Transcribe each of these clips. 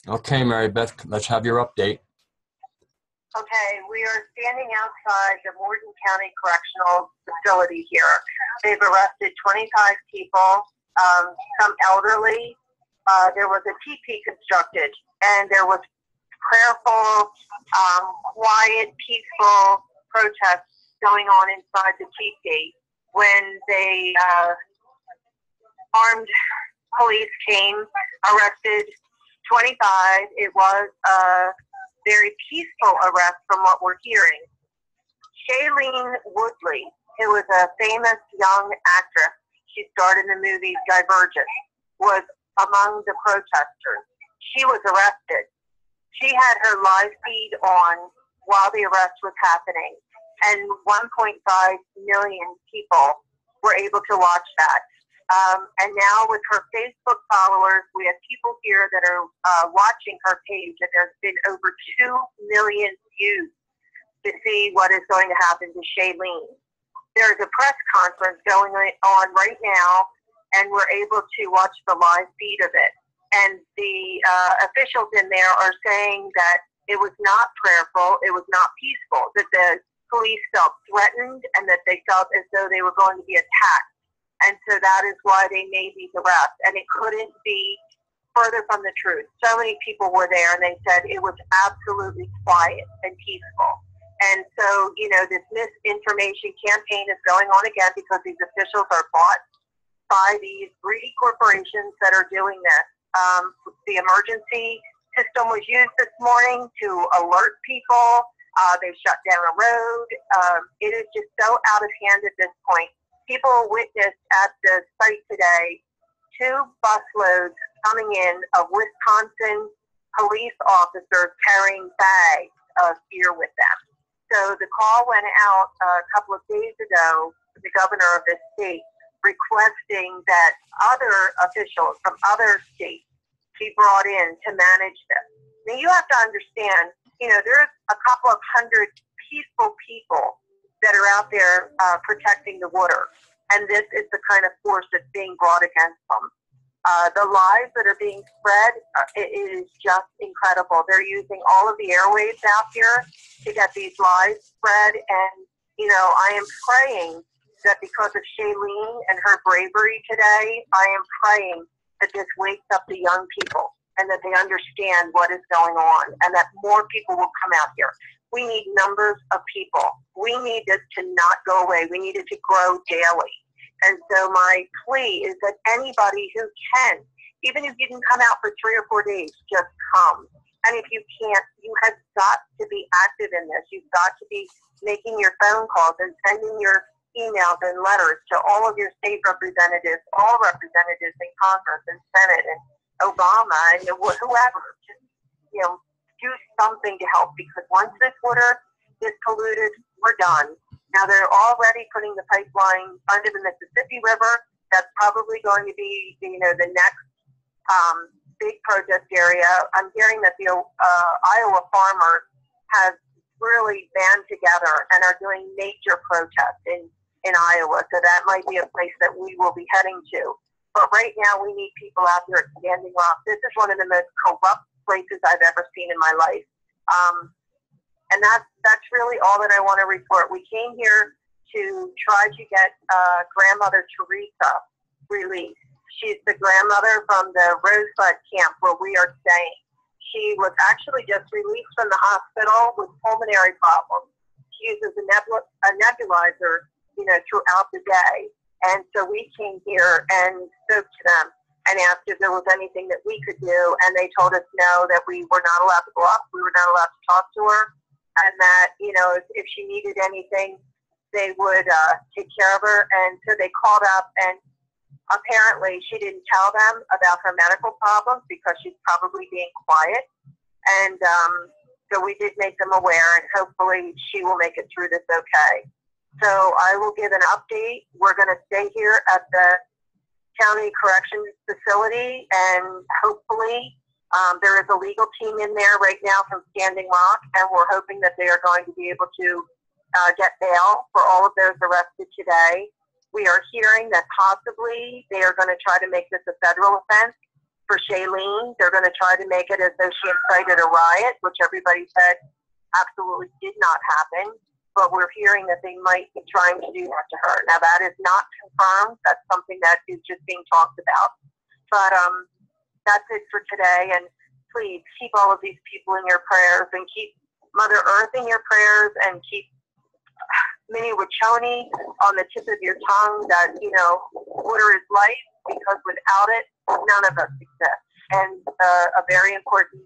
Okay, Mary Beth, let's have your update. Okay, we are standing outside the Morgan County Correctional Facility here. They've arrested 25 people, some elderly. There was a teepee constructed, and there was prayerful, quiet, peaceful protests going on inside the teepee when they armed police came, arrested 25. It was a very peaceful arrest from what we're hearing. Shailene Woodley, who was a famous young actress, she starred in the movie Divergent, was among the protesters. She was arrested. She had her live feed on while the arrest was happening, and 1.5 million people were able to watch that. And now with her Facebook followers, we have people here that are watching her page, and there's been over 2 million views to see what is going to happen to Shailene. There's a press conference going on right now, and we're able to watch the live feed of it. And the officials in there are saying that it was not prayerful, it was not peaceful, that the police felt threatened and that they felt as though they were going to be attacked. And so that is why they made these arrests. And it couldn't be further from the truth. So many people were there, and they said it was absolutely quiet and peaceful. And so, this misinformation campaign is going on again because these officials are bought by these greedy corporations that are doing this. The emergency system was used this morning to alert people. They shut down a road. It is just so out of hand at this point. People witnessed at the site today 2 busloads coming in of Wisconsin police officers carrying bags of beer with them. So the call went out a couple of days ago to the governor of this state requesting that other officials from other states be brought in to manage this. Now you have to understand, there's a couple of hundred peaceful people that are out there protecting the water. And this is the kind of force that's being brought against them. The lies that are being spread, it is just incredible. They're using all of the airwaves out here to get these lies spread. And, I am praying that because of Shailene and her bravery today, I am praying that this wakes up the young people and that they understand what is going on and that more people will come out here. We need numbers of people. We need this to not go away. We need it to grow daily. And so my plea is that anybody who can, even if you can come out for 3 or 4 days, just come. And if you can't, you have got to be active in this. You've got to be making your phone calls and sending your emails and letters to all of your state representatives, all representatives in Congress and Senate and Obama and whoever. Just, do something to help, because once this water is polluted, we're done. Now they're already putting the pipeline under the Mississippi River. That's probably going to be, the next big protest area. I'm hearing that the Iowa farmers have really band together and are doing major protests in Iowa. So that might be a place that we will be heading to. But right now we need people out there at Standing Rock. This is one of the most corrupt places I've ever seen in my life. And that's really all that I want to report. We came here to try to get grandmother Teresa released. She's the grandmother from the Rosebud camp where we are staying. She was actually just released from the hospital with pulmonary problems. She uses a nebulizer, throughout the day. And so we came here and spoke to them and asked if there was anything that we could do. And they told us no, that we were not allowed to go up. We were not allowed to talk to her. And that, if she needed anything, they would take care of her. And so they called up, and apparently she didn't tell them about her medical problems because she's probably being quiet. And so we did make them aware, and hopefully she will make it through this okay. So I will give an update. We're going to stay here at the county corrections facility, and hopefully there is a legal team in there right now from Standing Rock, and we're hoping that they are going to be able to get bail for all of those arrested today. We are hearing that possibly they are going to try to make this a federal offense, For Shailene, they're going to try to make it as though she incited a riot, which everybody said absolutely did not happen. But we're hearing that they might be trying to do that to her. Now, that is not confirmed. That's something that is just being talked about. But that's it for today. And please keep all of these people in your prayers, and keep Mother Earth in your prayers, and keep Minnie Wachoni on the tip of your tongue, that, water is life, because without it, none of us exist. And a very important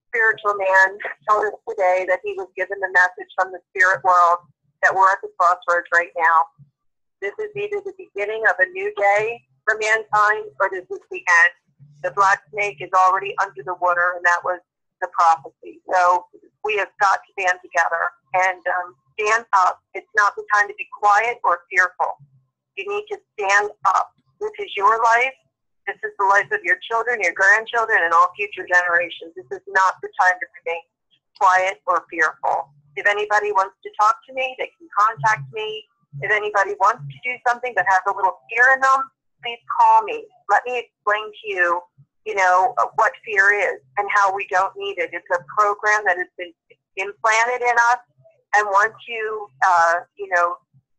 spiritual man told us today that he was given the message from the spirit world that we're at the crossroads right now. This is either the beginning of a new day for mankind, or this is the end. The black snake is already under the water, and that was the prophecy. So we have got to band together and stand up. It's not the time to be quiet or fearful. You need to stand up. This is your life. This is the life of your children, your grandchildren, and all future generations. This is not the time to remain quiet or fearful. If anybody wants to talk to me, they can contact me. If anybody wants to do something but has a little fear in them, please call me. Let me explain to you, what fear is and how we don't need it. It's a program that has been implanted in us, and once you,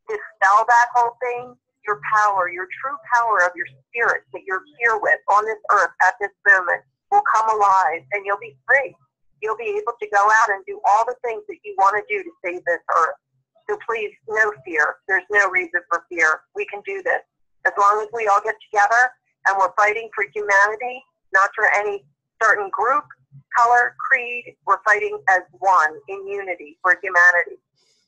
dispel that whole thing, your power, your true power of your spirit that you're here with on this earth at this moment will come alive, and you'll be free. You'll be able to go out and do all the things that you want to do to save this earth. So please, no fear. There's no reason for fear. We can do this. As long as we all get together and we're fighting for humanity, not for any certain group, color, creed, we're fighting as one in unity for humanity.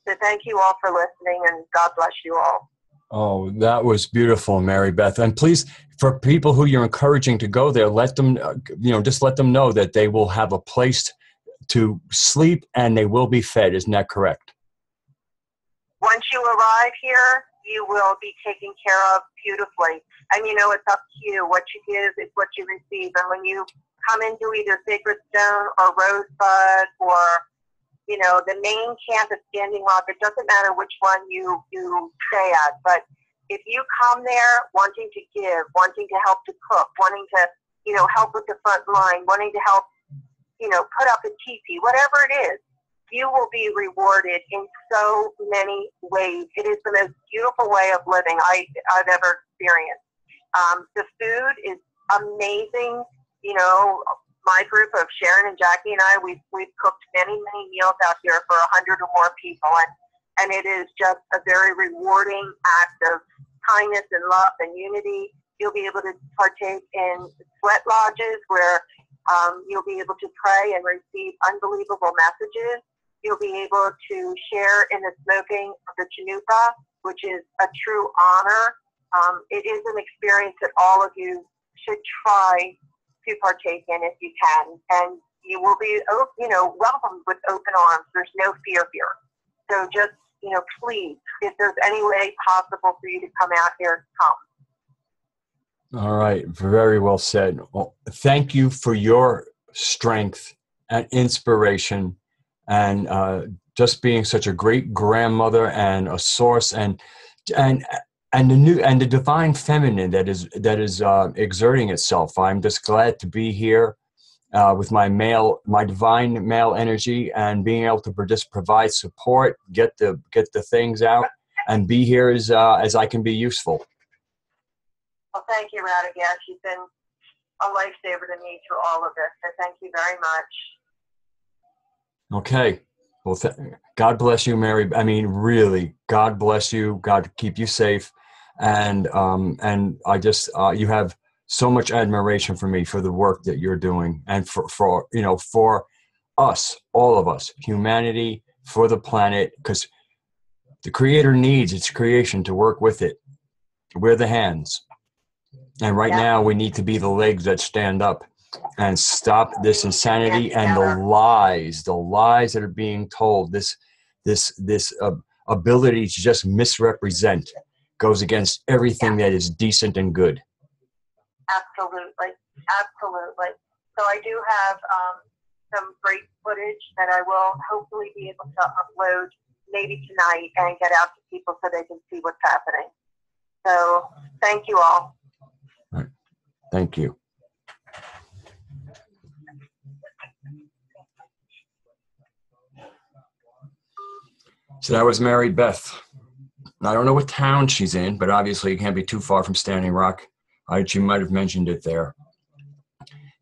So thank you all for listening, and God bless you all. Oh, that was beautiful, Mary Beth. And please, for people who you're encouraging to go there, let them, just let them know that they will have a place to sleep and they will be fed. Isn't that correct? Once you arrive here, you will be taken care of beautifully. And it's up to you. What you give is what you receive. And when you come into either Sacred Stone or Rosebud or, the main camp at Standing Rock, it doesn't matter which one you stay at. But if you come there wanting to give, wanting to help to cook, wanting to, help with the front line, wanting to help, put up a teepee, whatever it is, you will be rewarded in so many ways. It is the most beautiful way of living I've ever experienced. The food is amazing. My group of Sharon and Jackie and I, we've cooked many meals out here for 100 or more people, and it is just a very rewarding act of kindness and love and unity. You'll be able to partake in sweat lodges where you'll be able to pray and receive unbelievable messages. You'll be able to share in the smoking of the chanupa, which is a true honor. It is an experience that all of you should try to partake in if you can. And you will be, welcomed with open arms. There's no fear here. So just, please, if there's any way possible for you to come out here, come. All right. Very well said. Well, thank you for your strength and inspiration, and just being such a great grandmother and a source, and the divine feminine that is exerting itself. I'm just glad to be here with my divine male energy, and being able to just provide support, get the things out, and be here as I can be useful. Well, thank you, Radagast. You've been a lifesaver to me through all of this. So thank you very much. Okay. Well, God bless you, Mary. I mean, really, God bless you. God keep you safe. And I just, you have so much admiration for me for the work that you're doing, and for us, all of us, humanity, for the planet, because the Creator needs its creation to work with it. We're the hands. And right now we need to be the legs that stand up and stop this insanity and the lies that are being told. This ability to just misrepresent goes against everything that is decent and good. Absolutely. So I do have some great footage that I will hopefully be able to upload maybe tonight and get out to people so they can see what's happening. So thank you all. All right. Thank you. So that was Mary Beth. I don't know what town she's in, but obviously it can't be too far from Standing Rock. She might have mentioned it there.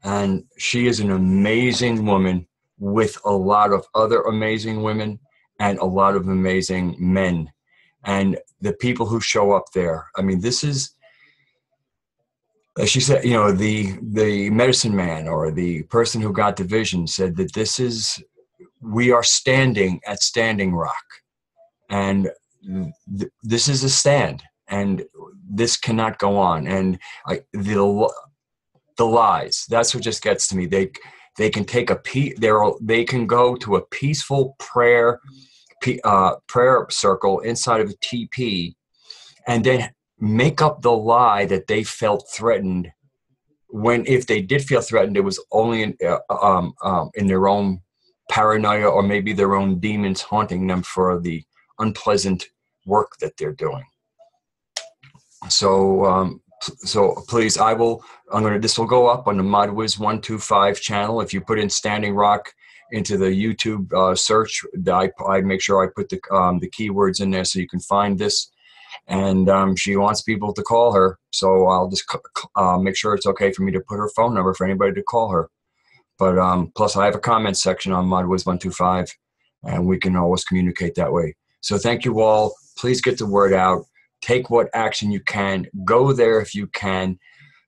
And she is an amazing woman with a lot of other amazing women and a lot of amazing men. And the people who show up there, I mean, this is, as she said, you know, the medicine man or the person who got the vision said that this is, we are standing at Standing Rock. And this is a stand. And this cannot go on. And the lies, that's what just gets to me. They can take they can go to a peaceful prayer circle inside of a TP and then make up the lie that they felt threatened, when if they did feel threatened, it was only in their own paranoia or maybe their own demons haunting them for the unpleasant work that they're doing. So please, this will go up on the ModWiz125 channel. If you put in Standing Rock into the YouTube search, I make sure I put the keywords in there so you can find this. And she wants people to call her. So I'll just make sure it's okay for me to put her phone number for anybody to call her. But plus I have a comment section on ModWiz125 and we can always communicate that way. So thank you all. Please get the word out. Take what action you can. Go there if you can.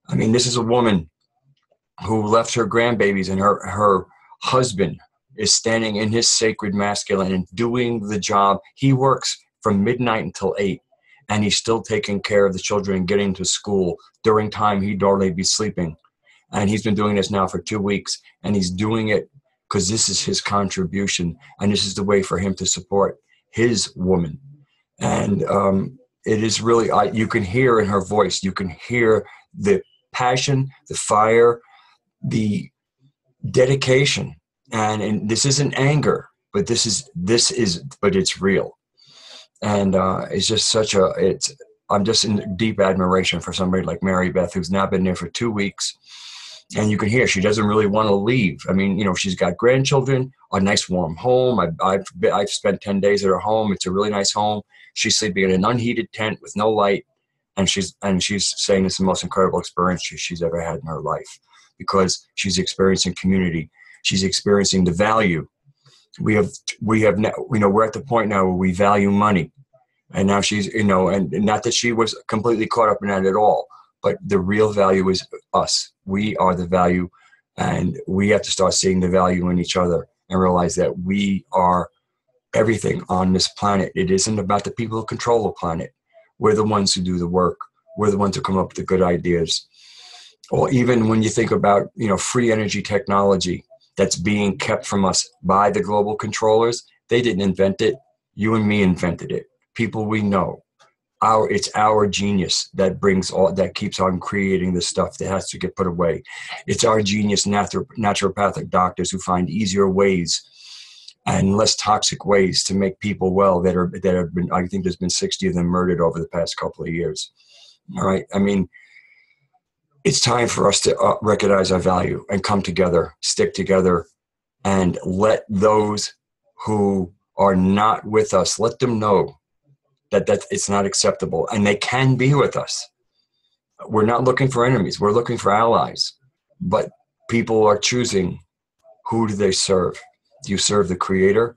I mean, this is a woman who left her grandbabies and her husband is standing in his sacred masculine and doing the job. He works from midnight until 8, and he's still taking care of the children and getting to school during time he'd already be sleeping. And he's been doing this now for 2 weeks, and he's doing it because this is his contribution, and this is the way for him to support his woman. And it is really, you can hear in her voice, you can hear the passion, the fire, the dedication. And this isn't anger, but but it's real. And it's just I'm just in deep admiration for somebody like Mary Beth, who's now been there for 2 weeks. And you can hear she doesn't really want to leave. I mean, you know, she's got grandchildren, a nice warm home. I've spent 10 days at her home. It's a really nice home. She's sleeping in an unheated tent with no light. And she's saying it's the most incredible experience she's ever had in her life, because she's experiencing community. She's experiencing the value. We have now, you know, we're at the point now where we value money. And now she's, you know, and not that she was completely caught up in that at all, but the real value is us. We are the value, and we have to start seeing the value in each other and realize that we are everything on this planet. It isn't about the people who control the planet. We're the ones who do the work. We're the ones who come up with the good ideas. Or even when you think about, you know, free energy technology that's being kept from us by the global controllers, they didn't invent it. You and me invented it. People we know. It's our genius that keeps on creating the stuff that has to get put away. It's our genius naturopathic doctors who find easier ways and less toxic ways to make people well that have been, I think there's been 60 of them murdered over the past couple of years. All right. I mean, it's time for us to recognize our value and come together, stick together, and let those who are not with us, let them know that it's not acceptable, and they can be with us. We're not looking for enemies. We're looking for allies. But people are choosing, who do they serve? Do you serve the Creator,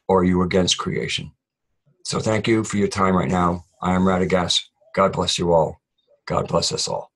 or are you against creation? So thank you for your time right now. I am Radagast. God bless you all. God bless us all.